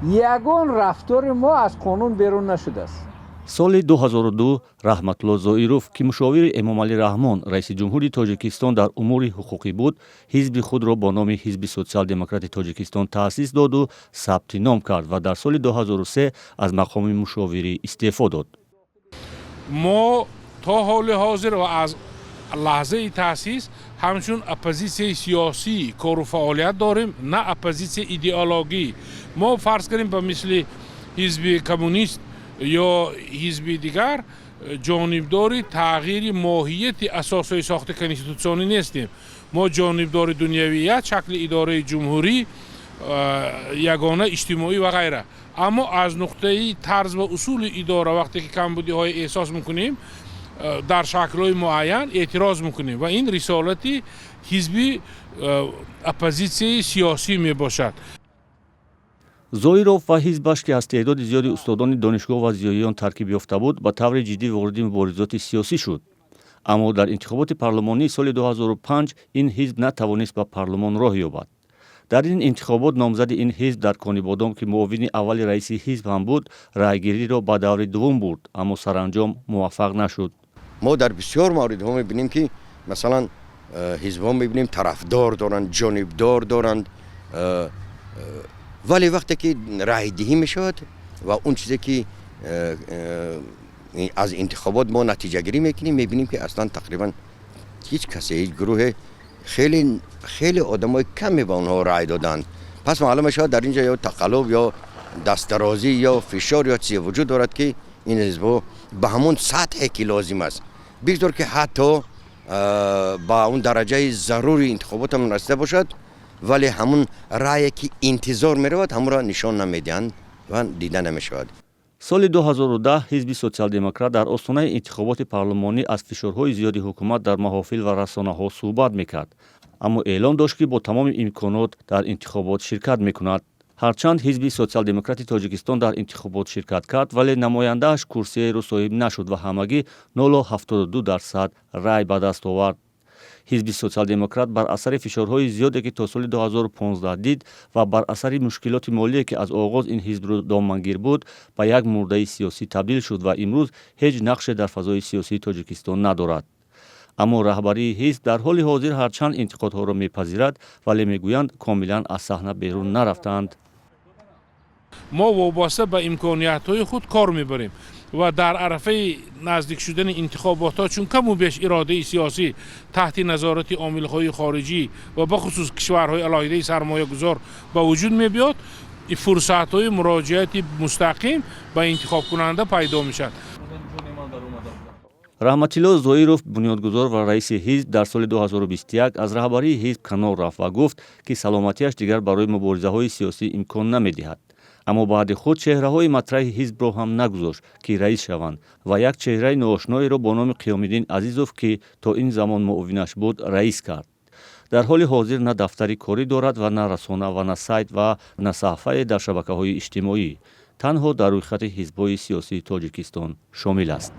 یگان رفتار ما از قانون بیرون نشده است. соли 2002 раҳматулло зоиров ки мушовири эмомалӣ раҳмон раиси ҷумҳури тоҷикистон дар умури ҳуқуқӣ буд ҳизби худро бо номи ҳизби социал-демократи тоҷикистон таъсис доду сабти ном кард ва дар соли 2003 аз мақоми мушовирӣ истеъфо дод. мо то ҳоли ҳозир ва аз лаҳзаи таъсис ҳамчун оппозитсияи сиёсӣ кору фаъолият дорем, на оппозитсияи идеологӣ. мо фарз кардем ба мисли ҳизби коммунист ё ҳизби дигар ҷонибдори тағйири моҳияти асосҳои сохти конститутсионӣ нестем. мо ҷонибдори дунявият, шакли идораи ҷумҳурӣ, ягона иҷтимоӣ ва ғайра. аммо аз нуқтаи тарз ва усули идора вақте ки камбудиҳои эҳсос мекунем дар шаклҳои муайян эътироз мекунем ва ин рисолати ҳизби оппозитсияи сиёсӣ мебошад. зоиров ва ҳизбаш ки аз теъдоди зиёди устодони донишгоҳ ва зиёиён таркиб ёфта буд ба таври ҷиддӣ вориди муборизоти сиёсӣ шуд. аммо дар интихоботи парлумонии соли 2005 ин ҳизб натавонист ба парлумон роҳ ёбад. дар ин интихобот номзади ин ҳизб дар Конибодом ки муовини аввали раиси ҳизб ҳам буд райгириро ба даври дуввум бурд, аммо саранҷом муваффақ нашуд. мо дар бисёр мавридҳо мебинем ки масалан ҳизбҳо мебинем тарафдор доранд, ҷонибдор доранд, вале вақте ки райдиҳӣ мешавад ва он чизе ки аз интихобот мо натиҷагирӣ мекунем мебинем ки аслан тақрибан ҳеҷ касе ҳеҷ гурӯҳе хеле одамои каме ба онҳо рай доданд. пас маълум мешавад дар инҷа ё тақаллуб ё дастдарозӣ ё фишор ё чизе вуҷуд дорад ки ин ҳизбҳо ба ҳамон сатҳе ки лозим аст бигзор ки ҳатто ба он дараҷаи зарури интихоботам расида бошад, вале ҳамон рае ки интизор меравад ҳамонро нишон намедиҳанд ва дида намешавад. соли 2010 ҳизби социал-демократ дар остонаи интихоботи парлумонӣ аз фишорҳои зиёди ҳукумат дар маҳофил ва расонаҳо суҳбат мекард, аммо эълон дошт ки бо тамоми имконот дар интихобот ширкат мекунад. ҳарчанд ҳизби социал-демократи тоҷикистон дар интихобот ширкат кард, вале намояндааш курсиеро соҳиб нашуд ва ҳамагӣ 0.72% рай ба даст овард. ҳизби социал-демократ бар асари фишорҳои зиёде ки то соли 2015 дид ва бар асари мушкилоти молие ки аз оғоз ин ҳизбро домангир буд, ба як мурдаи сиёсӣ табдил шуд ва имрӯз ҳеҷ нақше дар фазои сиёсии тоҷикистон надорад. аммо раҳбарии ҳизб дар ҳоли ҳозир ҳарчанд интиқодҳоро мепазирад, вале мегӯянд комилан аз саҳна берун нарафтаанд. мо вобаста ба имкониятҳои худ кор мебарем ва дар арафаи наздик шудани интихоботҳо чун каму беш иродаи сиёсӣ таҳти назорати омилҳои хориҷӣ ва бахусус кишварҳои алоҳидаи сармоягузор ба вуҷуд мебиёд, фурсатҳои муроҷиати мустақим ба интихобкунанда пайдо мешавад. раҳматилло зоиров, бунёдгузор ва раиси ҳизб, дар соли 2021 аз раҳбарии ҳизб канор рафт ва гуфт ки саломатиаш дигар барои муборизаҳои сиёсӣ имкон намедиҳад. аммо баъди худ чеҳраҳои матраҳи ҳизбро ҳам нагузошт ки раис шаванд ва як чеҳраи ноошноеро бо номи Қиёмиддин Азизов ки то ин замон муовинаш буд, раис кард. дар ҳоли ҳозир на дафтари корӣ дорад ва на расона ва на сайт ва на саҳфае дар шабакаҳои иҷтимоӣ. танҳо дар рӯйхати ҳизбҳои сиёсии Тоҷикистон шомил аст.